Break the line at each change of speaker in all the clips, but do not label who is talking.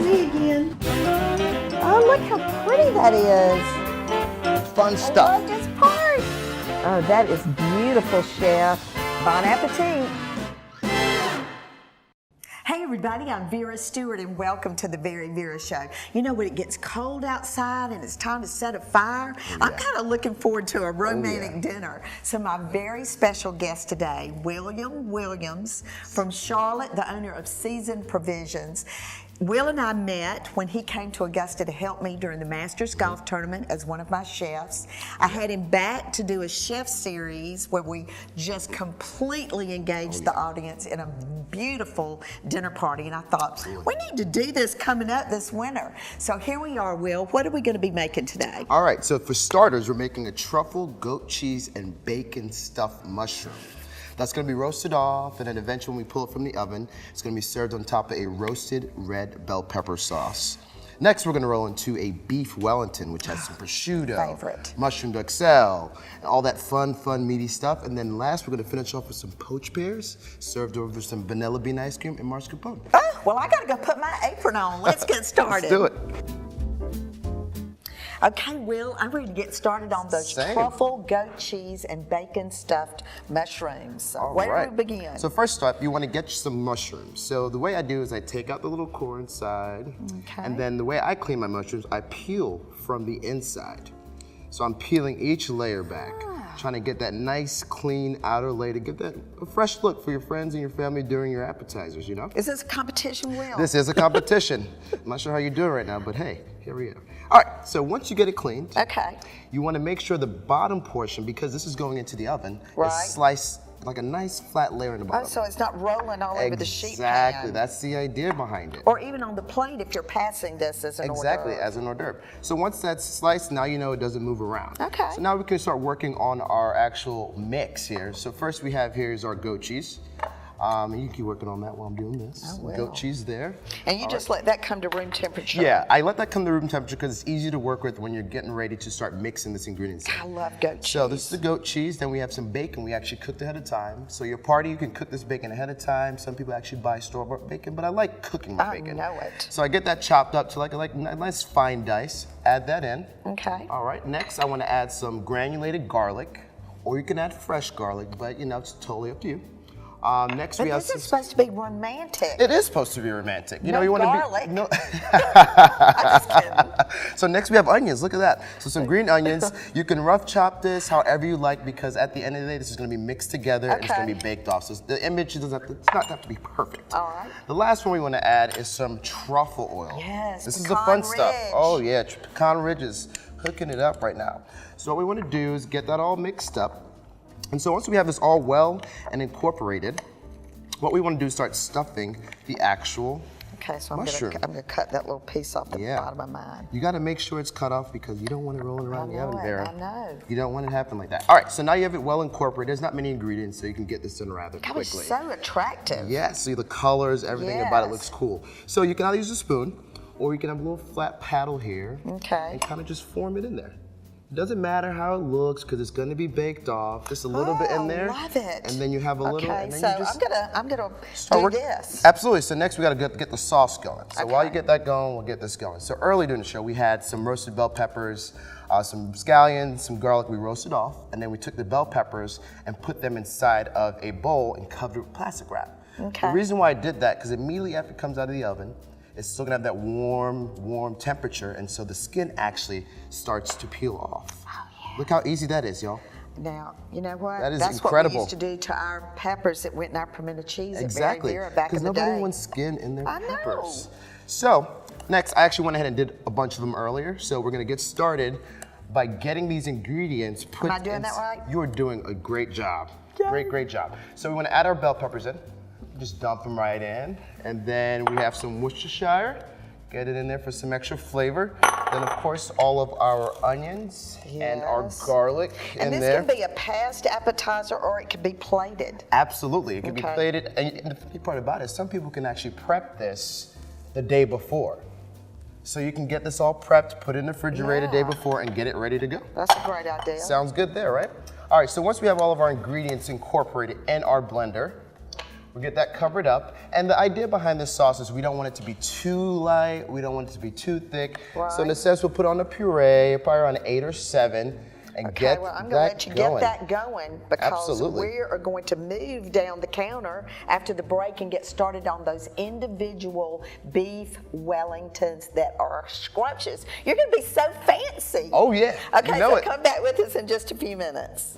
me again.
Oh, look how pretty that is.
Fun
I
stuff.
love this part. Oh, that is beautiful, Chef. Bon appetit. Hey everybody, I'm Vera Stewart and welcome to the VeryVera Show. You know when it gets cold outside and it's time to set a fire? I'm kind of looking forward to a romantic dinner. So my very special guest today, William Williams from Charlotte, the owner of Seasoned Provisions. Will and I met when he came to Augusta to help me during the Masters Golf Tournament as one of my chefs. I had him back to do a chef series where we just completely engaged the audience in a beautiful dinner party, and I thought, we need to do this coming up this winter. So here we are, Will. What are we going to be making today?
All right, so for starters, we're making a truffle, goat cheese, and bacon stuffed mushroom. That's gonna be roasted off, and then eventually when we pull it from the oven, it's gonna be served on top of a roasted red bell pepper sauce. Next, we're gonna roll into a beef Wellington, which has some prosciutto,
Favorite.
mushroom duxelle, and all that fun meaty stuff. And then last, we're gonna finish off with some poached pears, served over some vanilla bean ice cream and mascarpone.
Oh, well, I gotta go put my apron on. Let's get started.
Let's do it.
Okay, Will, I'm ready to get started on those truffle, goat cheese, and bacon stuffed mushrooms. So where do we begin?
So first up, you want to get you some mushrooms. So the way I do is I take out the little core inside, and then the way I clean my mushrooms, I peel from the inside. So I'm peeling each layer back, trying to get that nice, clean outer layer to give that a fresh look for your friends and your family during your appetizers, you know?
Is this a competition, Will?
This is a competition. I'm not sure how you're doing right now, but hey, here we are. All right, so once you get it cleaned, you want to make sure the bottom portion, because this is going into the oven, is sliced like a nice flat layer in the bottom.
Oh, so it's not rolling all over the sheet pan.
Exactly, that's the idea behind it.
Or even on the plate if you're passing this as an hors d'oeuvre.
Exactly, as an hors d'oeuvre. So once that's sliced, now you know it doesn't move around.
Okay.
So now we can start working on our actual mix here. So first we have here is our goat cheese. You keep working on that while I'm doing this.
I will.
Goat cheese there.
And you just let that come to room temperature?
Yeah, I let that come to room temperature because it's easy to work with when you're getting ready to start mixing this ingredients in.
I love goat cheese.
So this is the goat cheese. Then we have some bacon. We actually cooked ahead of time. So your party, you can cook this bacon ahead of time. Some people actually buy store-bought bacon, but I like cooking my bacon.
I know it.
So I get that chopped up to like a nice fine dice. Add that in.
Okay.
All right, next I want to add some granulated garlic, or you can add fresh garlic, but you know, it's totally up to you. Next we have
this is supposed to be romantic.
It is supposed to be romantic. You know, you want
garlic.
to be no.
I'm just kidding.
So next we have onions. Look at that. So some green onions. You can rough chop this however you like, because at the end of the day, this is going to be mixed together and it's going to be baked off. So the image doesn't have to, it's not have to be perfect.
All right.
The last one we want to add is some truffle oil.
Yes.
This is the fun stuff. Oh yeah, pecan ridge is hooking it up right now. So what we want to do is get that all mixed up. And so once we have this all well and incorporated, what we want to do is start stuffing the actual mushroom.
I'm gonna cut that little piece off the bottom of mine.
You got to make sure it's cut off because you don't want it rolling around the oven, Vera.
I know.
You don't want it to happen like that. All right, so now you have it well incorporated. There's not many ingredients, so you can get this done rather quickly.
It's so attractive.
Yeah, see the colors, everything about it looks cool. So you can either use a spoon, or you can have a little flat paddle here, and kind of just form it in there. It doesn't matter how it looks because it's going to be baked off. Just a little bit in there.
I love it.
And then you have a little.
Okay,
and then
so
you just
I'm gonna do this.
Absolutely. So next we got to get the sauce going. So while you get that going, we'll get this going. So early during the show, we had some roasted bell peppers, some scallions, some garlic we roasted off, and then we took the bell peppers and put them inside of a bowl and covered it with plastic wrap.
Okay.
The reason why I did that, because immediately after it comes out of the oven, it's still gonna have that warm temperature, and so the skin actually starts to peel off. Oh, yeah. Look how easy that is, y'all.
Now, you know what?
That is
That's
incredible.
what we used to do to our peppers that went in our pimento cheese
Exactly.
at VeryVera back in the day.
Because nobody wants skin in their peppers.
Know.
So, next, I actually went ahead and did a bunch of them earlier, so we're gonna get started by getting these ingredients put.
Am I doing that right?
You are doing a great job.
Yay.
Great job. So we wanna add our bell peppers in. Just dump them right in. And then we have some Worcestershire. Get it in there for some extra flavor. Then, of course, all of our onions and our garlic in there.
And this can be a passed appetizer or it can be plated.
Absolutely, it can be plated. And the funny part about it is some people can actually prep this the day before. So you can get this all prepped, put it in the refrigerator the day before, and get it ready to go.
That's a great idea.
Sounds good there, right? All right, so once we have all of our ingredients incorporated in our blender, We'll get that covered up. And the idea behind this sauce is we don't want it to be too light, we don't want it to be too thick.
Right.
So in a sense, we'll put on a puree, probably around 8 or 7. And
okay, well, I'm going to let you get that going because
Absolutely.
we are going to move down the counter after the break and get started on those individual beef Wellingtons that are scrumptious. You're going to be so fancy.
Oh, yeah.
Okay,
you know
so
it.
come back with us in just a few minutes.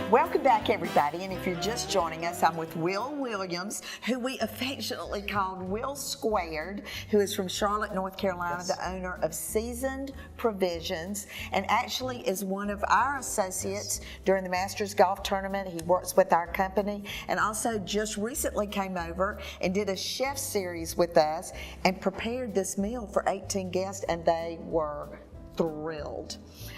Welcome back, everybody, and if you're just joining us, I'm with Will Williams, who we affectionately called Will Squared, who is from Charlotte, North Carolina, the owner of Seasoned Provisions, and actually is one of our associates during the Masters Golf Tournament. He works with our company, and also just recently came over and did a chef series with us and prepared this meal for 18 guests, and they were thrilled.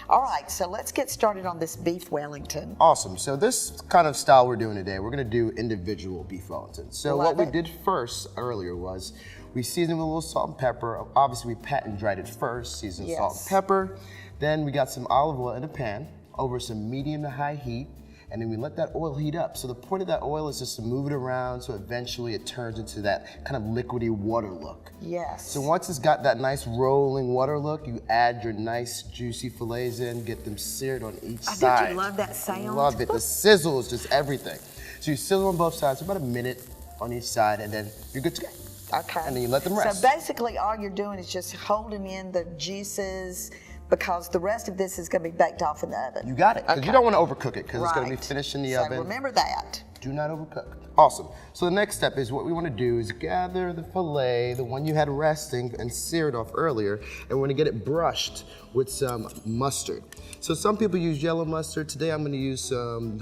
All right, so let's get started on this beef Wellington.
Awesome. So this kind of style we're doing today, we're going to do individual beef Wellingtons. So what we did first earlier was we seasoned with a little salt and pepper. Obviously, we pat and dried it first, seasoned salt and pepper. Then we got some olive oil in a pan over some medium to high heat. And then we let that oil heat up. So the point of that oil is just to move it around so eventually it turns into that kind of liquidy water look.
Yes.
So once it's got that nice rolling water look, you add your nice juicy fillets in, get them seared on each side.
Don't you love that sound?
Love it. The sizzle is just everything. So you sizzle on both sides, about a minute on each side, and then you're good to go.
Okay.
And then you let them rest.
So basically all you're doing is just holding in the juices because the rest of this is going to be baked off in the oven.
You got it, because you don't want to overcook it, because it's going to be finished in the oven.
So remember that.
Do not overcook. Awesome. So the next step is what we want to do is gather the filet, the one you had resting and seared off earlier, and we're going to get it brushed with some mustard. So some people use yellow mustard. Today I'm going to use some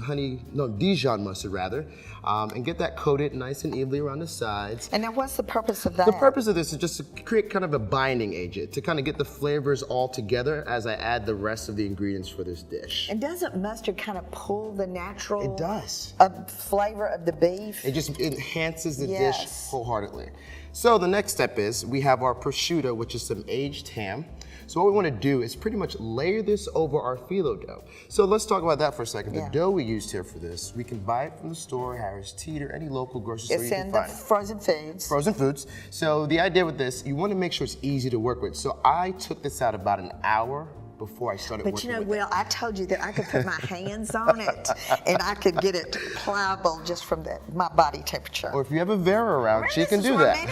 Dijon mustard rather, and get that coated nice and evenly around the sides.
And now what's the purpose of that?
The purpose of this is just to create kind of a binding agent, to kind of get the flavors all together as I add the rest of the ingredients for this dish.
And doesn't mustard kind of pull the natural
It does.
Flavor of the beef?
It just enhances the dish wholeheartedly. So the next step is we have our prosciutto, which is some aged ham. So what we want to do is pretty much layer this over our phyllo dough. So let's talk about that for a second. The dough we used here for this, we can buy it from the store, Harris Teeter, any local grocery store you can find.
It's in the frozen foods.
Frozen foods. So the idea with this, you want to make sure it's easy to work with. So I took this out about an hour before I started working with it.
But you know, Will, I told you that I could put my hands on it and I could get it pliable just from my body temperature.
Or if you have a Vera around, she can do that.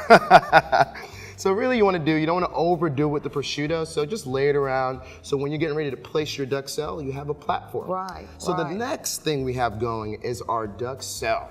Dinner.
So really you don't want to overdo it with the prosciutto, so just lay it around so when you're getting ready to place your duxelle, you have a platform.
Right.
So the next thing we have going is our duxelle.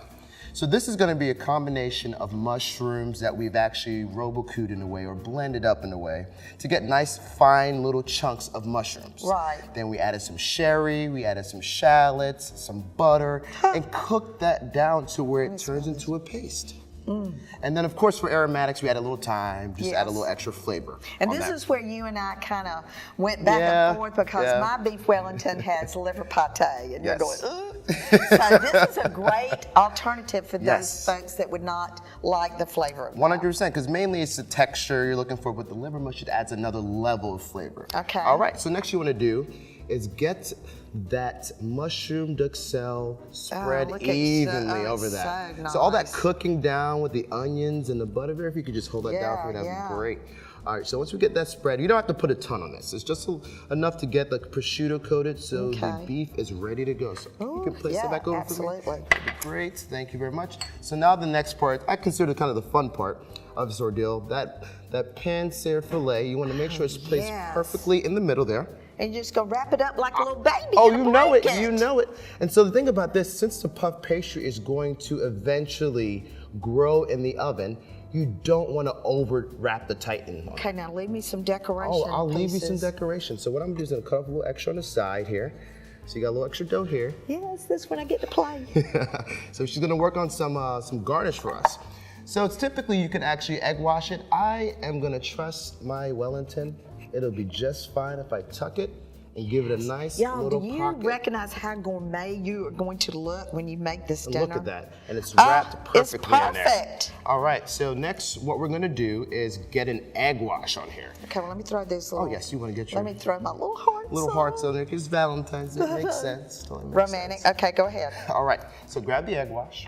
So this is going to be a combination of mushrooms that we've actually robocued in a way or blended up in a way to get nice fine little chunks of mushrooms.
Right.
Then we added some sherry, we added some shallots, some butter, and cooked that down to where it turns into a paste. And then, of course, for aromatics, we add a little thyme, just add a little extra flavor.
And this is where you and I kind of went back and forth because my beef Wellington has liver pate, and you're going, ugh. So this is a great alternative for those folks that would not like the flavor of
100%, because mainly it's the texture you're looking for, but the liver mush, it adds another level of flavor.
Okay.
All right, so next you want to do is get that mushroom duxelle spread evenly over that.
So nice.
So all that cooking down with the onions and the butter, if you could just hold that down for me, that'd be great. All right, so once we get that spread, you don't have to put a ton on this. It's just enough to get the prosciutto coated so the beef is ready to go. So you can place it back over for me.
Absolutely.
Great, thank you very much. So now the next part, I consider kind of the fun part of this ordeal, that pan-seared filet, you want to make sure it's placed perfectly in the middle there.
And you just go wrap it up like a little baby.
Oh, you know it, you know it. And so the thing about this, since the puff pastry is going to eventually grow in the oven, you don't want to over wrap the tighten on.
Okay, now leave me some decoration.
Oh, I'll leave you some decoration. So what I'm going to do is cut off a little extra on the side here. So you got a little extra dough here.
Yes, this one I get to play.
So she's going to work on some garnish for us. So it's typically you can actually egg wash it. I am going to trust my Wellington. It'll be just fine if I tuck it and give it a nice
Y'all,
little
do you
pocket.
recognize how gourmet you are going to look when you make this dinner?
Look at that, and it's wrapped perfectly in there.
It's perfect.
All right, so next what we're gonna do is get an egg wash on here.
Okay, well let me throw these little.
Oh yes, you want to get your
Let me throw my little hearts.
little hearts on there because Valentine's. It makes sense. Totally makes
Romantic.
sense.
Okay, go ahead.
All right, so grab the egg wash,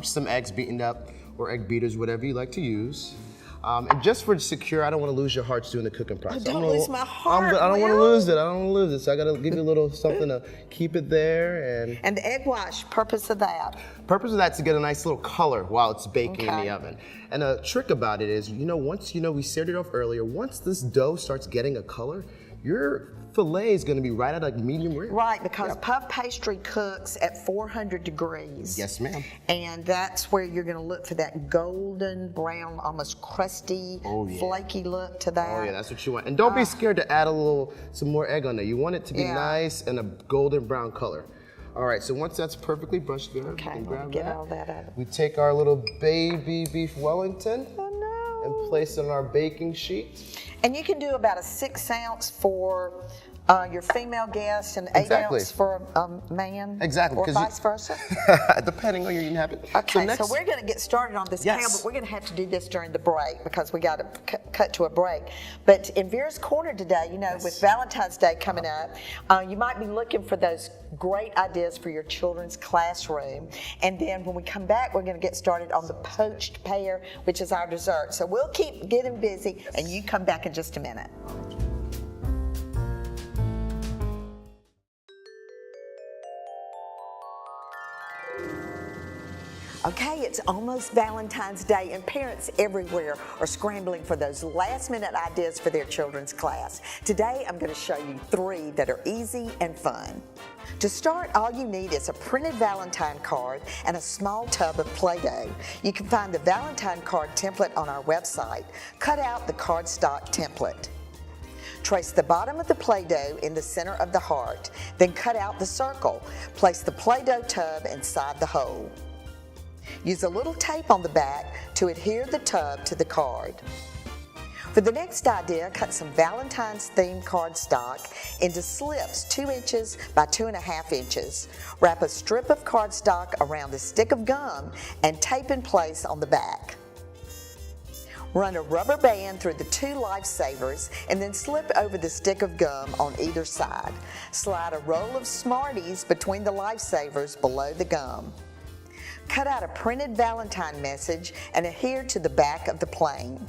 just some eggs beaten up or egg beaters, whatever you like to use. And just for secure, I don't want to lose your hearts during the cooking process.
Don't lose my heart.
I don't want to
Will.
lose it. I don't want to lose it. So I got to give you a little something to keep it there.
And the egg wash, purpose of that?
Purpose of that is to get a nice little color while it's baking in
Okay.
the oven. And a trick about it is, once we seared it off earlier, once this dough starts getting a color, your filet is going to be right at like medium rare.
Right, because puff pastry cooks at 400 degrees.
Yes, ma'am.
And that's where you're going to look for that golden brown, almost crusty, flaky look to that.
Oh yeah, that's what you want. And don't be scared to add some more egg on there. You want it to be nice and a golden brown color. All right, so once that's perfectly brushed there,
Okay,
you can
let
grab
me get
that.
all that out.
We take our little baby beef Wellington
Oh
and place it on our baking sheet.
And you can do about a 6 ounce for your female guest and 8
Exactly.
ounce for a man.
Exactly,
Or
'cause
vice versa.
Depending on your eating habit.
Okay,
next,
so we're going to get started on this kale, but we're going to have to do this during the break because we got to cut to a break. But in Vera's Corner today, with Valentine's Day coming up, you might be looking for those great ideas for your children's classroom. And then when we come back, we're going to get started on the poached pear, which is our dessert. So we'll keep getting busy, and you come back in just a minute. Okay, it's almost Valentine's Day and parents everywhere are scrambling for those last-minute ideas for their children's class. Today, I'm going to show you 3 that are easy and fun. To start, all you need is a printed Valentine card and a small tub of Play-Doh. You can find the Valentine card template on our website. Cut out the cardstock template. Trace the bottom of the Play-Doh in the center of the heart, then cut out the circle. Place the Play-Doh tub inside the hole. Use a little tape on the back to adhere the tub to the card. For the next idea, cut some Valentine's themed cardstock into slips 2 inches by 2.5 inches. Wrap a strip of cardstock around a stick of gum and tape in place on the back. Run a rubber band through the 2 lifesavers and then slip over the stick of gum on either side. Slide a roll of Smarties between the lifesavers below the gum. Cut out a printed Valentine message and adhere to the back of the plane.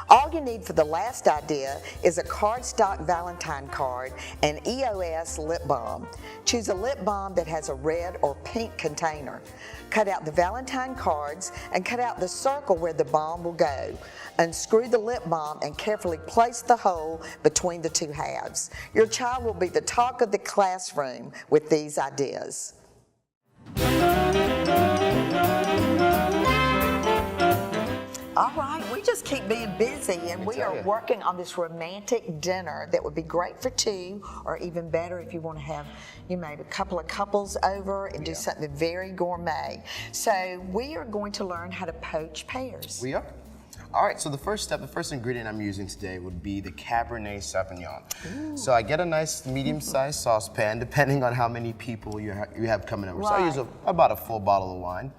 All you need for the last idea is a cardstock Valentine card and EOS lip balm. Choose a lip balm that has a red or pink container. Cut out the Valentine cards and cut out the circle where the balm will go. Unscrew the lip balm and carefully place the hole between the 2 halves. Your child will be the talk of the classroom with these ideas. All right, we just keep being busy and we are working on this romantic dinner that would be great for 2, or even better if you want to have, maybe a couple of couples over and do something very gourmet. So we are going to learn how to poach pears.
We are. All right, so the first ingredient I'm using today would be the Cabernet Sauvignon. Ooh. So I get a nice medium-sized saucepan, depending on how many people you have coming over. Right. So I use about a full bottle of wine.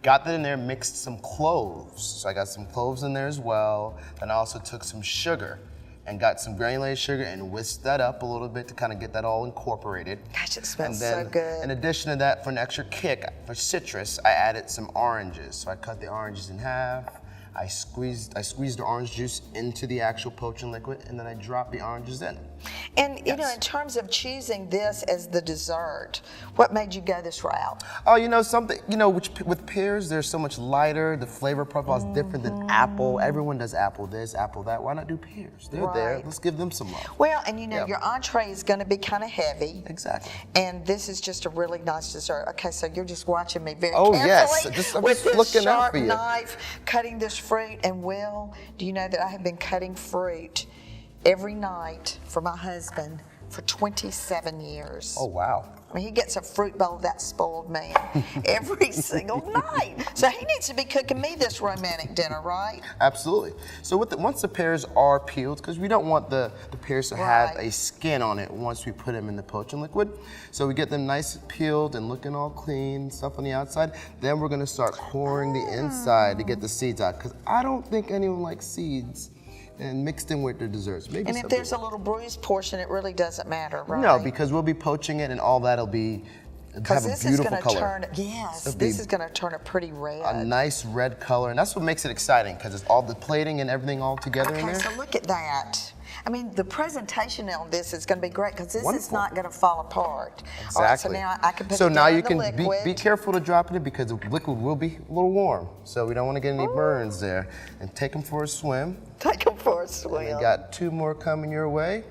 Got that in there, mixed some cloves. So I got some cloves in there as well. Then I also took some sugar and got some granulated sugar and whisked that up a little bit to kind of get that all incorporated.
Gosh, it smells
and then,
so good.
In addition to that, for an extra kick, for citrus, I added some oranges. So I cut the oranges in half. I squeezed the orange juice into the actual poaching liquid, and then I dropped the oranges in.
And in terms of choosing this as the dessert, what made you go this route?
Oh, with pears, they're so much lighter. The flavor profile is different than apple. Everyone does apple this, apple that. Why not do pears? They're there. Let's give them some love.
Well, and your entree is going to be kind of heavy.
Exactly.
And this is just a really nice dessert. Okay, so you're just watching me very
carefully.
Oh, yes.
I'm
with
just
this
looking
sharp
out for you.
knife, cutting this fruit. And Will, do you know that I have been cutting fruit every night for my husband for 27 years.
Oh, wow.
I mean, he gets a fruit bowl of that spoiled man every single night. So he needs to be cooking me this romantic dinner, right?
Absolutely. So once the pears are peeled, because we don't want the pears to have a skin on it once we put them in the poaching liquid. So we get them nice peeled and looking all clean, stuff on the outside. Then we're gonna start coring the inside to get the seeds out, because I don't think anyone likes seeds and mixed in with their desserts. Maybe
and if there's a little bruised portion, it really doesn't matter, right?
No, because we'll be poaching it and all that'll be have a beautiful color.
This is going to turn a pretty red.
A nice red color, and that's what makes it exciting, because it's all the plating and everything all together in there.
Okay, so look at that. I mean, the presentation on this is going to be great, because this is not going to fall apart.
Exactly.
All right, so now I can put
so
it
now
down
you
in the
can
liquid.
be careful to drop it in, because the liquid will be a little warm, so we don't want to get any burns there. And take them for a swim.
Take them for a swim.
And we got 2 more coming your way.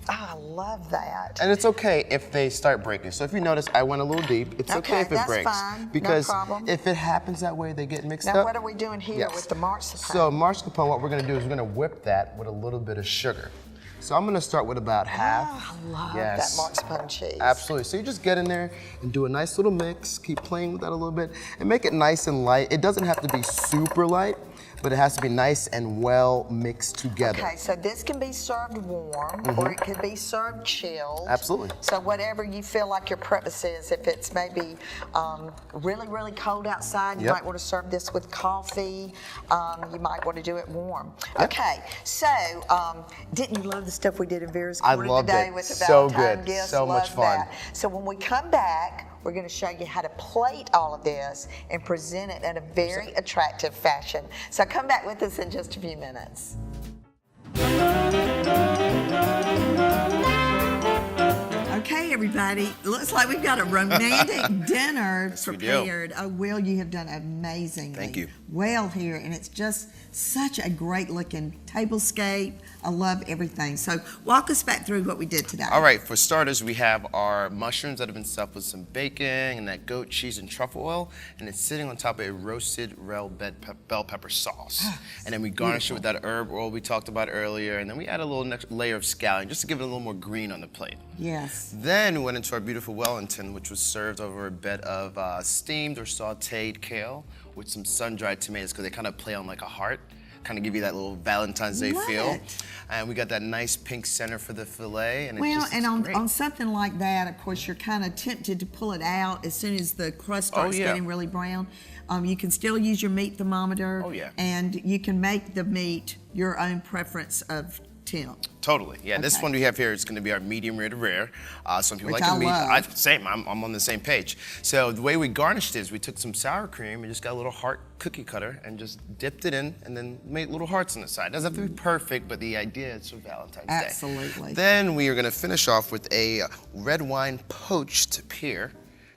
I love that.
And it's okay if they start breaking. So if you notice, I went a little deep. It's okay if it breaks.
Fine.
Because
no problem.
if it happens that way, they get mixed up.
Now what are we doing here with the marzipan?
So marzipan, what we're gonna do is we're gonna whip that with a little bit of sugar. So I'm gonna start with about half.
Oh, I love that marzipan cheese.
Absolutely. So you just get in there and do a nice little mix. Keep playing with that a little bit and make it nice and light. It doesn't have to be super light, but it has to be nice and well mixed together.
Okay, so this can be served warm, or it could be served chilled.
Absolutely.
So whatever you feel like your preference is, if it's maybe really, really cold outside, you might want to serve this with coffee. You might want to do it warm. Okay, so didn't you love the stuff we did in Vera's Corner today with the Valentine gifts?
So much fun.
That. So when we come back, we're going to show you how to plate all of this and present it in a very attractive fashion. So come back with us in just a few minutes. Okay, everybody, looks like we've got a romantic dinner prepared. Oh, Will, you have done amazingly.
Thank you.
Well here, and it's just such a great looking tablescape. I love everything. So walk us back through what we did today.
All right, for starters, we have our mushrooms that have been stuffed with some bacon and that goat cheese and truffle oil, and it's sitting on top of a roasted bell pepper sauce. And then we garnish it with that herb oil we talked about earlier, and then we add a little next layer of scallion just to give it a little more green on the plate.
Yes.
Then we went into our beautiful Wellington, which was served over a bed of steamed or sauteed kale with some sun-dried tomatoes, because they kind of play on like a heart, kind of give you that little Valentine's Day feel. And we got that nice pink center for the filet. And
on something like that, of course, you're kind of tempted to pull it out as soon as the crust starts getting really brown. You can still use your meat thermometer. And you can make the meat your own preference of temp.
Totally, yeah. Okay. This one we have here is going to be our medium rare. Some people like the meat. Same, I'm on the same page. So the way we garnished is we took some sour cream and just got a little heart cookie cutter and just dipped it in and then made little hearts on the side. It doesn't have to be perfect, but the idea is for Valentine's Day.
Absolutely.
Then we are going to finish off with a red wine poached pear.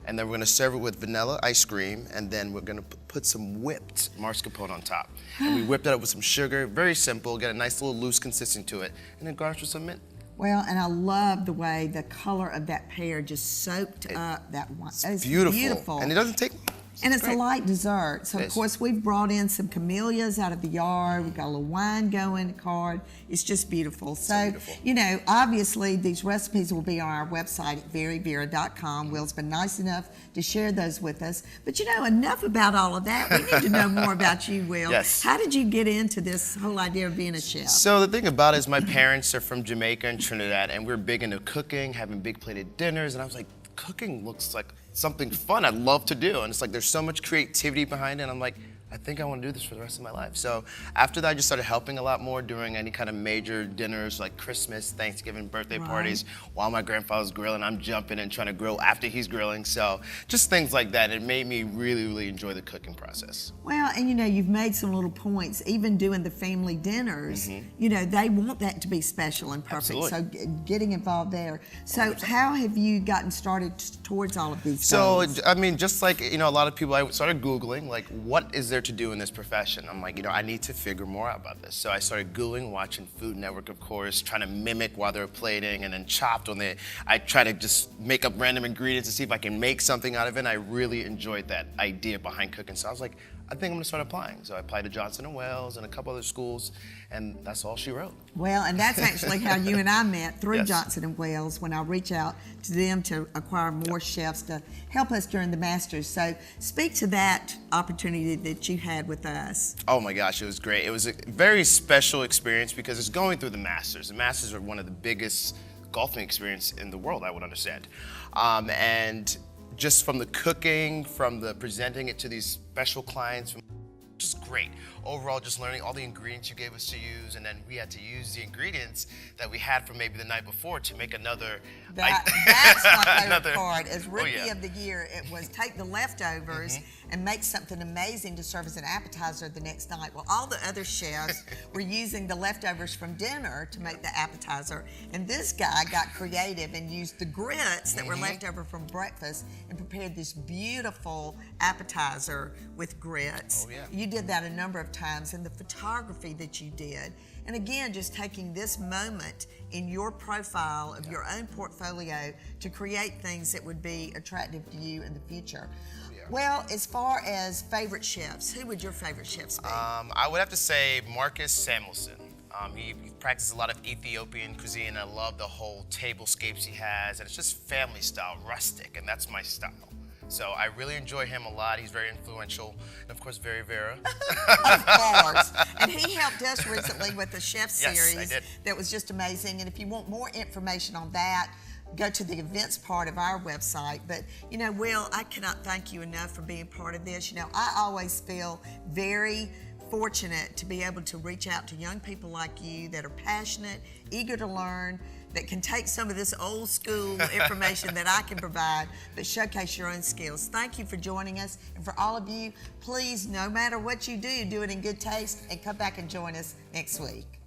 And then we're going to serve it with vanilla ice cream, and then we're going to put some whipped mascarpone on top. And we whipped it up with some sugar, very simple, get a nice little loose consistency to it, and then garnish with some mint.
Well, and I love the way the color of that pear just soaked up that wine.
It's beautiful. And it doesn't take...
And it's a light dessert. So, of course, we've brought in some camellias out of the yard. We've got a little wine going, a card. It's just beautiful. So, you know, obviously, these recipes will be on our website at VeryVera.com. Will's been nice enough to share those with us. But, you know, enough about all of that. We need to know more about you, Will.
Yes.
How did you get into this whole idea of being a chef?
So the thing about it is my parents are from Jamaica and Trinidad, and we're big into cooking, having big plated dinners, and I was like, cooking looks like something fun I'd love to do. And it's like, there's so much creativity behind it. And I'm like, I think I want to do this for the rest of my life. So after that, I just started helping a lot more during any kind of major dinners like Christmas, Thanksgiving, birthday parties. While my grandfather's grilling, I'm jumping and trying to grill after he's grilling. So just things like that. It made me really, really enjoy the cooking process.
Well, and you know, you've made some little points, even doing the family dinners, you know, they want that to be special and perfect. So getting involved there. So 100%. How have you gotten started towards all of these goals?
So, I mean, just like, you know, a lot of people, I started Googling, like, what is there to do in this profession? I'm like, you know, I need to figure more out about this. So I started Googling, watching Food Network, of course, trying to mimic while they were plating, and then Chopped on it. I try to just make up random ingredients to see if I can make something out of it, and I really enjoyed that idea behind cooking. So I was like, I think I'm gonna start applying. So I applied to Johnson & Wales and a couple other schools, and that's all she wrote.
Well, and that's actually how you and I met, through
Yes.
Johnson & Wales, when I reach out to them to acquire more chefs to help us during the Masters. So speak to that opportunity that you had with us.
Oh my gosh, it was great. It was a very special experience because it's going through the Masters. The Masters are one of the biggest golfing experience in the world, I would understand. And just from the cooking, from the presenting it to these special clients, just great. Overall, just learning all the ingredients you gave us to use, and then we had to use the ingredients that we had from maybe the night before to make another.
That's my favorite part. As Rookie
yeah.
of the Year, it was take the leftovers and make something amazing to serve as an appetizer the next night. Well, all the other chefs were using the leftovers from dinner to make the appetizer, and this guy got creative and used the grits that were left over from breakfast and prepared this beautiful appetizer with grits.
Oh, yeah.
You did that a number of times, and the photography that you did. And again, just taking this moment in your profile of your own portfolio to create things that would be attractive to you in the future.
Yeah.
Well, as far as favorite chefs, who would your favorite chefs be?
I would have to say Marcus Samuelson. He practices a lot of Ethiopian cuisine, and I love the whole tablescapes he has, and it's just family style, rustic, and that's my style. So I really enjoy him a lot. He's very influential. And of course, VeryVera.
Of course. And he helped us recently with the chef series.
Yes, I did.
That was just amazing. And if you want more information on that, go to the events part of our website. But, you know, Will, I cannot thank you enough for being part of this. You know, I always feel very fortunate to be able to reach out to young people like you that are passionate, eager to learn, that can take some of this old school information that I can provide, but showcase your own skills. Thank you for joining us. And for all of you, please, no matter what you do it in good taste and come back and join us next week.